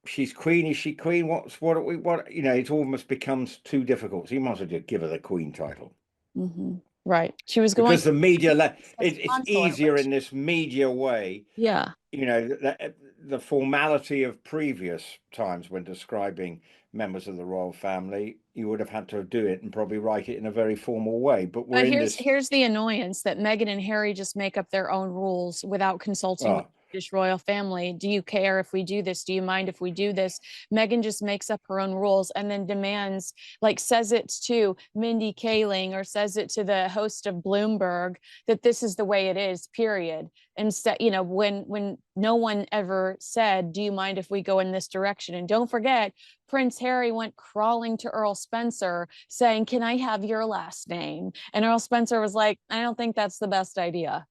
she's Queen, is she Queen? What it almost becomes too difficult. So you might as well just give her the Queen title. Hmm. Right. She was going Because to the media, as it's consort, easier which, in this media way. yeah. The formality of previous times when describing members of the royal family, you would have had to do it and probably write it in a very formal way. But we're But in this. here's the annoyance that Meghan and Harry just make up their own rules without consulting with Oh, the British royal family. Do you care if we do this? Do you mind if we do this? Meghan just makes up her own rules and then demands, like says it to Mindy Kaling or says it to the host of Bloomberg that this is the way it is, period. Instead, when no one ever said, do you mind if we go in this direction? And don't forget, Prince Harry went crawling to Earl Spencer saying, can I have your last name? And Earl Spencer was like, I don't think that's the best idea.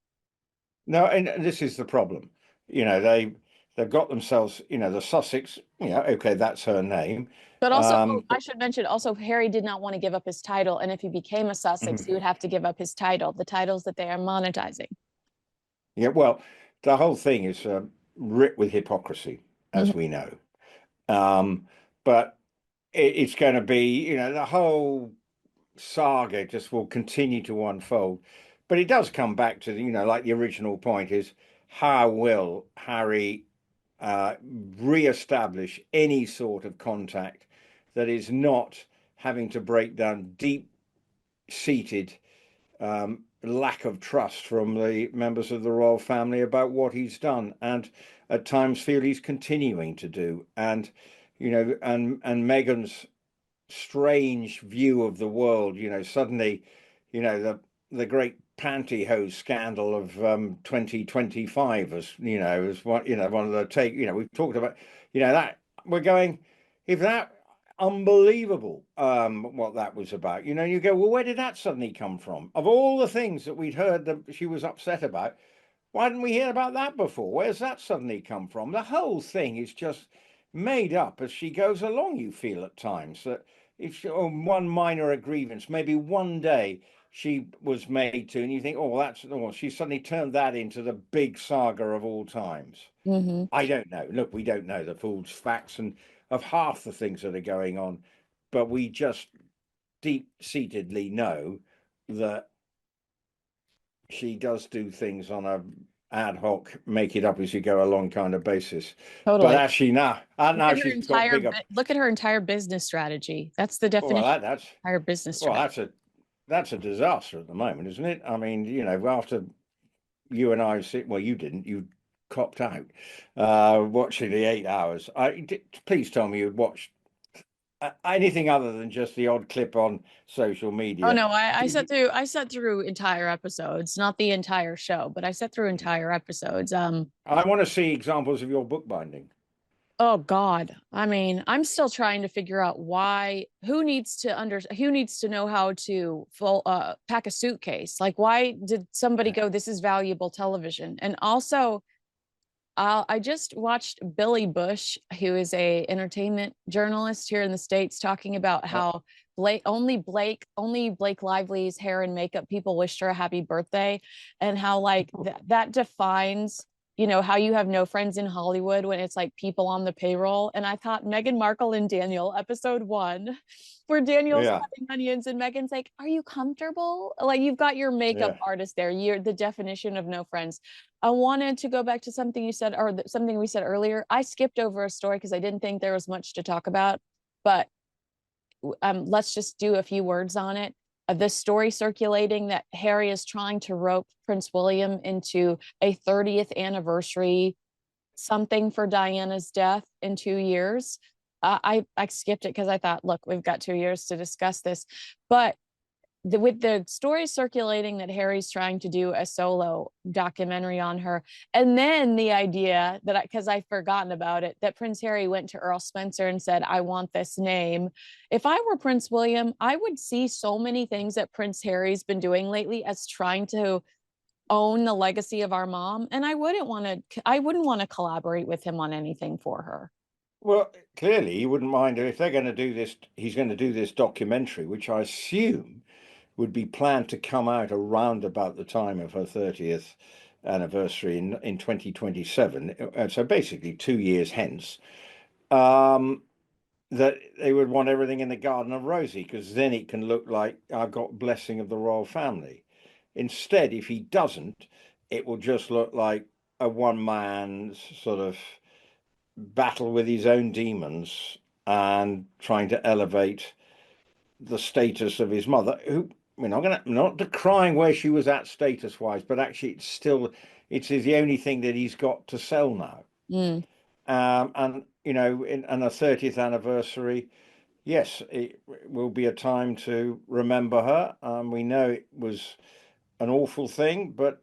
no, and this is the problem. They they've got themselves, the Sussex, okay, that's her name. But also, oh, Um, I but, should mention also, Harry did not want to give up his title. And if he became a Sussex, he would have to give up his title, the titles that they are monetizing. yeah, well, the whole thing is ripped with hypocrisy, as we know. Um, but it's going to be, the whole saga just will continue to unfold. But it does come back to, like the original point is, how will Harry uh, re-establish any sort of contact that is not having to break down deep-seated lack of trust from the members of the royal family about what he's done, and at times feel he's continuing to do. And and Meghan's strange view of the world, suddenly, the great pantyhose scandal of 2025 as one of the we've talked about, that we're going, if that unbelievable what that was about, you go, well, where did that suddenly come from? Of all the things that we'd heard that she was upset about, why didn't we hear about that before? Where's that suddenly come from? The whole thing is just made up as she goes along, you feel at times. That if on one minor grievance, maybe one day she was made to, and you think, oh, she suddenly turned that into the big saga of all times. Mm-hmm. I don't know. Look, we don't know the full facts and of half the things that are going on, but we just deep-seatedly know that she does do things on a ad hoc, make it up as you go along kind of basis. But Totally. actually, now she's got bigger. Look at her entire business strategy. That's the Well, definition of that's entire business well, strategy. that's a disaster at the moment, isn't it? I mean, after you and I sit, well, you didn't, you copped out watching the 8 hours. Please tell me you'd watched anything other than just the odd clip on social Oh media. no, I sat through entire episodes, not the entire show, but I sat through entire episodes. I want to see examples of your bookbinding. Oh God. I mean, I'm still trying to figure out who needs to know how to pack a suitcase. Like why did somebody go, this is valuable television? And also I just watched Billy Bush, who is a entertainment journalist here in the States, talking about Uh, how only Blake Lively's hair and makeup people wished her a happy birthday, and how like that defines, how you have no friends in Hollywood when it's like people on the payroll. And I thought Meghan Markle and Daniel, episode one, where Daniel's yeah, cutting onions and Meghan's like, "Are you comfortable?" Like you've got your makeup yeah. artist there. You're the definition of no friends. I wanted to go back to something you said, or something we said earlier. I skipped over a story because I didn't think there was much to talk about, but let's just do a few words on it. The story circulating that Harry is trying to rope Prince William into a 30th anniversary something for Diana's death in 2 years. I skipped it because I thought, look, we've got 2 years to discuss this, but with the story circulating that Harry's trying to do a solo documentary on her, and then the idea that because I've forgotten about it, that Prince Harry went to Earl Spencer and said, "I want this name." If I were Prince William, I would see so many things that Prince Harry's been doing lately as trying to own the legacy of our mom, and I wouldn't want to collaborate with him on anything for her. Well, clearly, he wouldn't mind if they're going to do this. He's going to do this documentary, which I assume would be planned to come out around about the time of her 30th anniversary in 2027. So basically 2 years hence. Um, that they would want everything in the Garden of Rosie, because then it can look like I've got blessing of the royal family. Instead, if he doesn't, it will just look like a one-man sort of battle with his own demons and trying to elevate the status of his mother, who we're not decrying where she was at status wise, but actually it's the only thing that he's got to sell now. Mm. And in a 30th anniversary, yes, it will be a time to remember her. We know it was an awful thing, but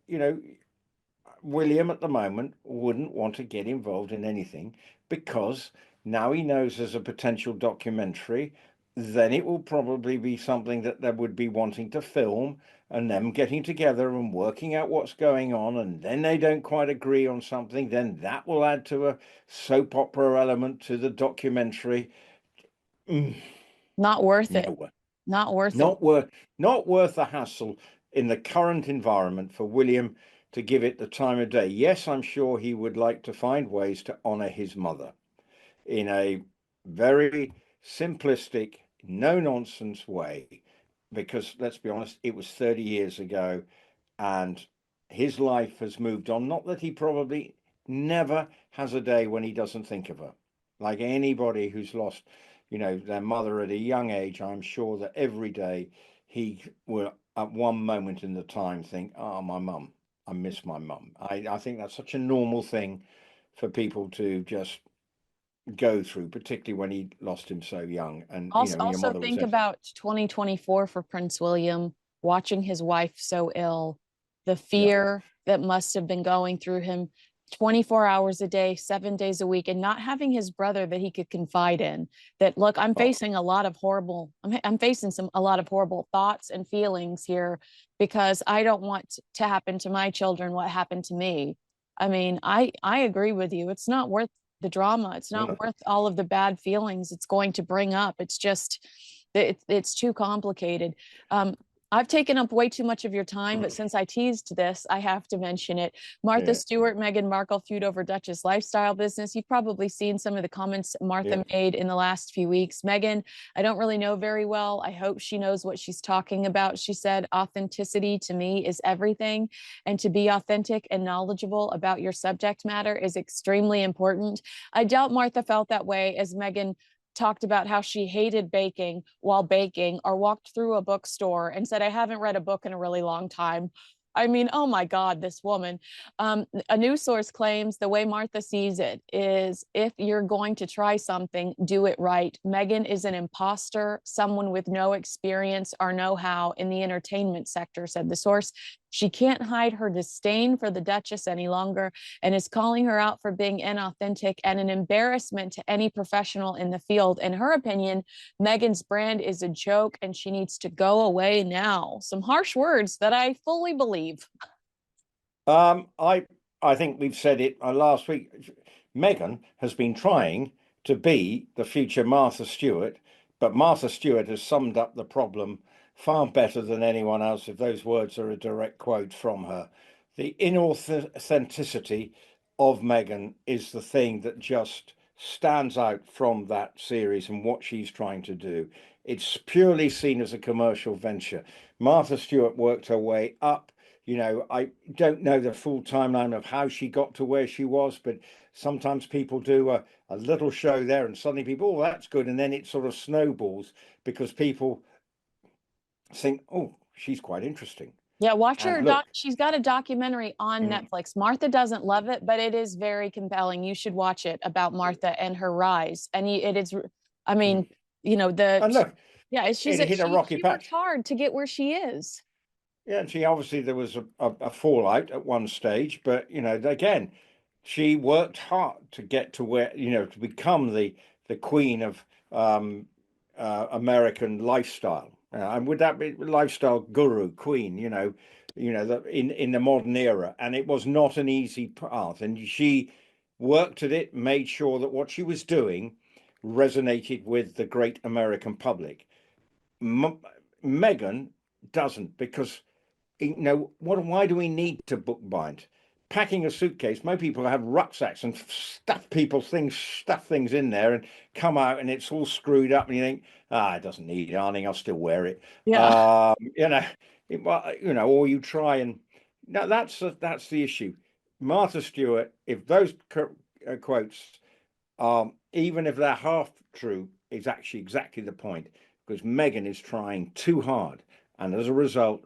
William at the moment wouldn't want to get involved in anything because now he knows there's a potential documentary. then it will probably be something that they would be wanting to film and them getting together and working out what's going on. And then they don't quite agree on something. Then that will add to a soap opera element to the documentary. Mm, Not worth it. no, Not worth it. not worth, not worth the hassle in the current environment for William to give it the time of day. Yes, I'm sure he would like to find ways to honor his mother in a very simplistic, no nonsense way. Because let's be honest, it was 30 years ago and his life has moved on. Not that he probably never has a day when he doesn't think of her. Like anybody who's lost, their mother at a young age, I'm sure that every day he will, at one moment in the time, think, oh, my mum, I miss my mum. I think that's such a normal thing for people to just go through, particularly when he lost him so young. And your Also mother was think there. about 2024 for Prince William, watching his wife so ill, the Yeah. fear that must have been going through him 24 hours a day, 7 days a week, and not having his brother that he could confide in. That, look, I'm Oh, facing a lot of horrible, I'm facing a lot of horrible thoughts and feelings here because I don't want to happen to my children what happened to me. I mean, I agree with you. It's not worth the drama. It's not no. worth all of the bad feelings it's going to bring up. It's just, it's too complicated. I've taken up way too much of your time, but since I teased this, I have to mention it. Martha Yeah. Stewart, Meghan Markle feud over Duchess lifestyle business. You've probably seen some of the comments Yeah. Martha made in the last few weeks. Meghan, I don't really know very well. I hope she knows what she's talking about. She said, authenticity to me is everything. And to be authentic and knowledgeable about your subject matter is extremely important. I doubt Martha felt that way as Meghan talked about how she hated baking while baking, or walked through a bookstore and said, I haven't read a book in a really long time. I mean, oh my God, this woman. A news source claims the way Martha sees it is if you're going to try something, do it right. Meghan is an imposter, someone with no experience or know-how in the entertainment sector, said the source. She can't hide her disdain for the Duchess any longer and is calling her out for being inauthentic and an embarrassment to any professional in the field. In her opinion, Meghan's brand is a joke and she needs to go away now. Some harsh words that I fully believe. I think we've said it last week. Meghan has been trying to be the future Martha Stewart, but Martha Stewart has summed up the problem far better than anyone else, if those words are a direct quote from her. The inauthenticity of Meghan is the thing that just stands out from that series and what she's trying to do. It's purely seen as a commercial venture. Martha Stewart worked her way up. I don't know the full timeline of how she got to where she was, but sometimes people do a little show there and suddenly people, oh, that's good. And then it sort of snowballs because people think, oh, she's quite interesting. Yeah, watch her And look, she's got a documentary on mm, Netflix. Martha doesn't love it, but it is very compelling. You should watch it about Martha and her rise. And it is, I mm. mean, the And look, yeah, it hit a rocky she worked patch. hard to get where she is. Yeah, and she obviously there was a fallout at one stage, but again, she worked hard to get to where to become the queen of um, American lifestyle. And would that be lifestyle guru queen? That in the modern era, and it was not an easy path. And she worked at it, made sure that what she was doing resonated with the great American public. Meghan doesn't because what? Why do we need to bookbind? Packing a suitcase, most people have rucksacks and stuff things in there and come out and it's all screwed up and you think, it doesn't need ironing, I'll still wear it. Yeah. Or you try and no, that's the issue. Martha Stewart, if those quotes, even if they're half true, is actually exactly the point because Meghan is trying too hard, and as a result,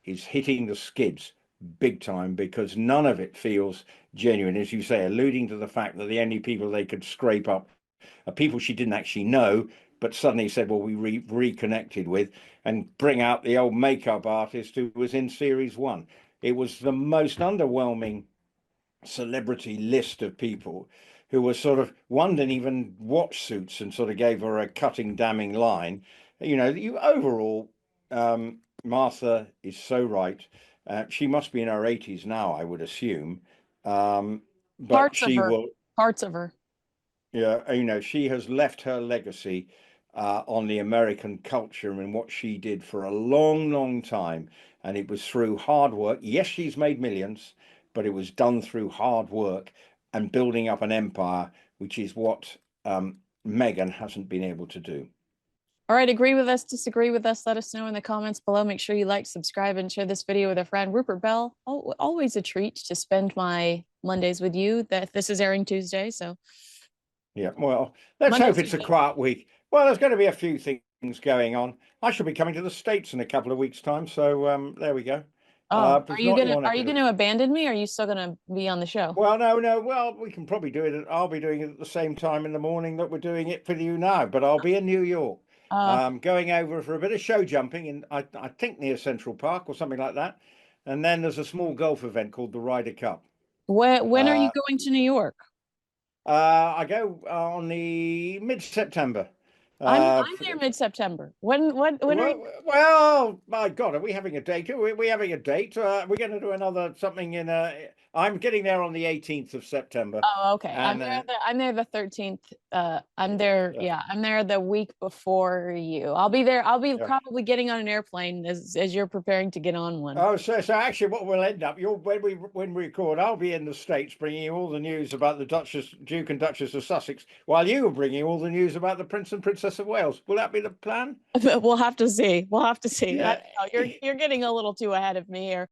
is hitting the skids big time because none of it feels genuine, as you say, alluding to the fact that the only people they could scrape up are people she didn't actually know, but suddenly said, well, we reconnected with, and bring out the old makeup artist who was in series one. It was the most underwhelming celebrity list of people who were sort of one didn't even watch Suits and sort of gave her a cutting, damning line. You know, you overall, Martha is so right. She must be in her 80s now, I would assume. But Parts of she her, will, parts of her. yeah, you know, she has left her legacy on the American culture and what she did for a long, long time. And it was through hard work. Yes, she's made millions, but it was done through hard work and building up an empire, which is what Meghan hasn't been able to do. All right, agree with us, disagree with us, let us know in the comments below. Make sure you like, subscribe, and share this video with a friend. Rupert Bell, always a treat to spend my Mondays with you. That this is airing Tuesday, so Yeah, well, let's hope Monday's it's a weekend. quiet week. Well, there's going to be a few things going on. I shall be coming to the States in a couple of weeks' time, so there we go. Oh, But it's not in your are neck you of the. gonna abandon me? Or are you still gonna be on the show? Well, no, no. Well, we can probably do it. I'll be doing it at the same time in the morning that we're doing it for you now. But I'll be in New York, Uh, going over for a bit of show jumping in, I think near Central Park or something like that. And then there's a small golf event called the Ryder Cup. when are you Uh, going to New York? I go on the mid-September. I'm Uh, there mid-September. When are you? well, my God, are we having a date? Are we having a date? We're going to do another something in. I'm getting there on the 18th of September, Oh, okay. and I'm there the 13th. I'm there, yeah, yeah, I'm there the week before you. I'll be there. I'll be yeah. probably getting on an airplane as you're preparing to get on one. Oh, so actually, what we'll end up, you'll when we record, I'll be in the States bringing you all the news about the Duke and Duchess of Sussex, while you are bringing all the news about the Prince and Princess of Wales. Will that be the plan? We'll have to see. We'll have to see. I Yeah. don't know. You're getting a little too ahead of me here.